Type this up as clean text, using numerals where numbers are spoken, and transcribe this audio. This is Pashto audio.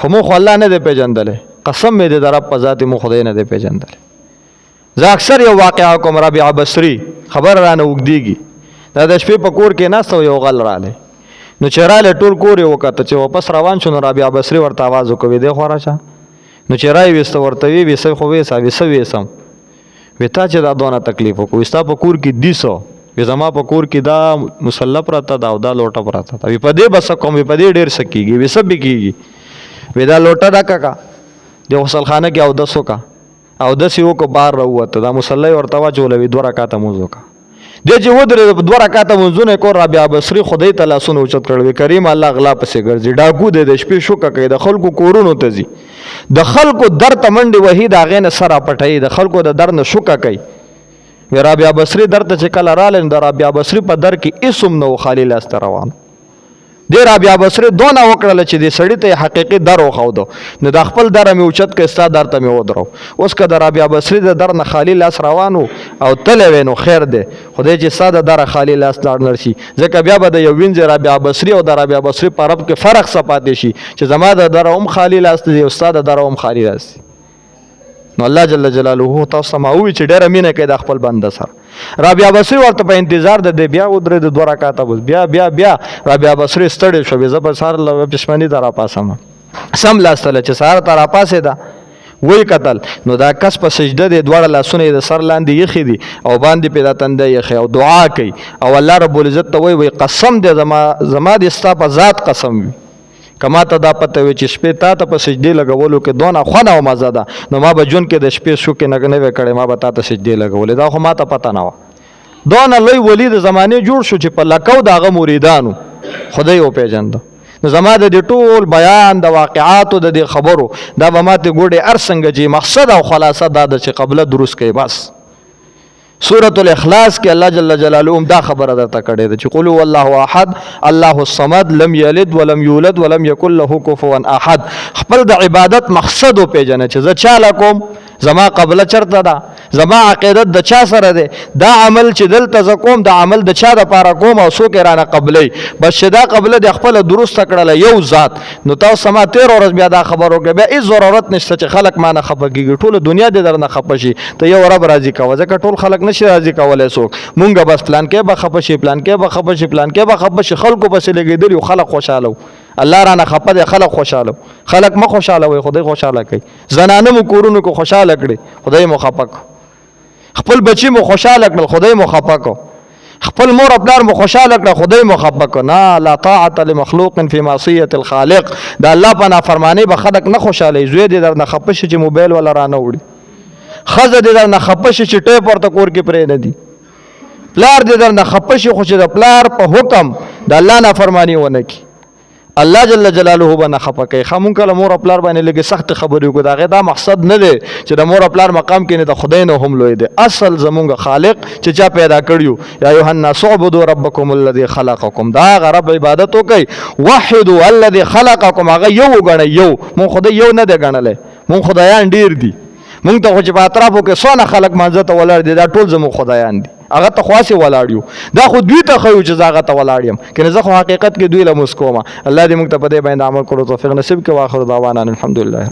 خو مو خو الله نه دی پیژندلی قسم مې دی د رب په ذات مو خدای نه دی پیژندلی زه اکثر یو واقعه کوم ربیع بصري خبر رانه اوږدېږي دا د شپې په کور کې ناست یو غل رالی نو چې رالی ټول کور یې وکته چې واپس روان شو نو ربیع بصري ورته آواز وکړ ویې دی خو راشه نو چې رای ویسته ورته ویسه خو ویسه ویسم وی تا چې دا دونه تکلیف وکړو ستا په کور کې دیسو وی زما په کور کې دا مسله پراته ده او دا لوټه پراته ده وی په دې بس کوم وی په دې ډېر څه کېږي وی څه به کېږي وی دا لوټه ډکه کا د غسلخانه کې اودس وکړه اودس یې وکړو بار راووته دا مسله یې ورته واچوله وی 2 رکعاته لمونځ وکړه دی چې ودرېد 2 رکعاته لمونځونه یې کول ربیع بصري خدای ته لاسونه اوچت کړل وی کریم الله غلا پسې ګرځي ډاکو دی د شپې شوکه کوي د خلکو کورونو ته ځي د خلکو در ته منډې وهي د هغې نه سر راپټوي د خلکو د در نه شوکه کوي وی ربیع بصري در ته چې کله رالی نو د ربیع بصري په در کې هېڅ هم نه و خالي لاس ته روان دی ربیع بصري دونه وکړله چې دې سړي ته یې حقیقي در وښوده نو د خپل دره مې اوچت کړی ستا در ته مې ودرو اوس که د ربیع بصري د در نه خالي لاس روان و او تلی وی نو خیر دی خدای چې ستا د دره خالي لاس لاړ نه شي ځکه بیا به د یو وینځې ربیع بصري او د ربیع بصري په رب کې فرق څه پاتې شي چې زما د دره هم خالي لاس دی او ستا د دره هم خالي لاس دی نو الله جل جلاله تاسو ته ما ووایي چې ډېره مینه کوي د خپل بنده سره ربیع بصري ورته په انتظار د دی بیا ودرېد 2 رکعاته بس بیا ربیع بصري ستړی شو زه به سهار پښمني ته راپاسم سم لاستله چې سهار ته راپاسېده وی قتل نو دا کس په سجده دی دواړه لاسونه یې د سر لاندې یخي دي او باندې پې دا تنده یخي او دعا کوي او الله رب العزت ته وی قسم دی زما د ستا په ذات قسم وي کما ته دا پته وي چې شپې تا ته په سجدې لګولو کې دونه خونه او مزه ده نو ما به ژوند کې د شپې شوکې نه وی کړی ما به تا ته سجدې لګولې دا خو ما ته پته نه وه دونه لوی ولی د زمانې جوړ شو چې په لکو د هغه مریدانو خدای وپېژنده نو زما د دې ټول بیان د واقعاتو د دې خبرو دا به ماته ګوډې هر څنګه چې مقصد او خلاصه دا ده چې قبله درست کوي بس سورة الاخلاص کې الله جل جلاله دا خبره درته کړې ده چې قل هو الله احد الله الصمد لم یلد ولم یولد ولم یکن له کفوا احد خپل د عبادت مقصد وپېژنه چې زه چاله کوم زما قبله چرته ده زما عقیدت د چا سره ده دا عمل چې دلته زه کوم د عمل د چا دپاره کوم او څوک یې رانه قبلوي بس چې دا قبله د خپله درسته کړله یو ذات نو تاسو ما 13 ورځ بیا دا خبر وکړه بیا هېڅ ضرورت نشته چې خلک ما نه خفه کېږي ټوله دنیا دې در نه خفه شي ته یو رب راضي کوه ځکه ټول خلک نشي راضي کولی څوک مونږ بس پلانکې به خفه شي پلانکې به خفه شي پلانکې به خفه شي خلکو پسې لګېدلي و خلک خوشحاله الله رانه خفه دی خلک خوشحاله خلک مه خوشحاله وي خدای خوشحاله کوي زنانه مو کورونو کې خوشحاله کړي خدای مو خفه کو خپل بچی مو خوشحاله کړل خدای مو خفه کو خپل مور پلار مو خوشحاله کړه خدای مو خفه کو نه لا طاعت لمخلوق فی معصیة الخالق دا الله په نافرمانی به خلک نه خوشحاله زوی دې در نه خفه شي چې موبایل ولا رانه وړي ښځه دې در نه خفه شي چې ټیپ ورته کور کې پرې نه دي پلار دې در نه خفه شي خو چې د پلار په حکم د الله نافرمانی ونه کړي الله جل جلاله به نه خفه کوي مونږ کله مور پلار باندې لږې سخت خبرې وکړو د هغې دا مقصد نه دی چې د مور پلار مقام کې نه د خدای نه هم لوی دی اصل زمونږ خالق چې چا پیدا کړیو یا ایها الناس اعبدوا ربکم الذي خلقکم دا هغه رب عبادت وکئ وحدوا الذي خلقکم هغه یو وګڼئ یو مونږ خدای یو نه دی ګڼلی مونږ خدایان ډېر دي مونږ ته خو چې په اطرافو کې څونه خلک مانځه ته ولاړ دي دا ټول زموږ خدایان دي هغه ته خاصه ولاړ یو دا خو دوی ته خو چې هغه ته ولاړ یم کنه زه خو حقیقت کې دوی له مسکوما الله دې موږ ته په دې باندې عمل کړو توفیق نصیب کړي واخر دعوانا الحمدلله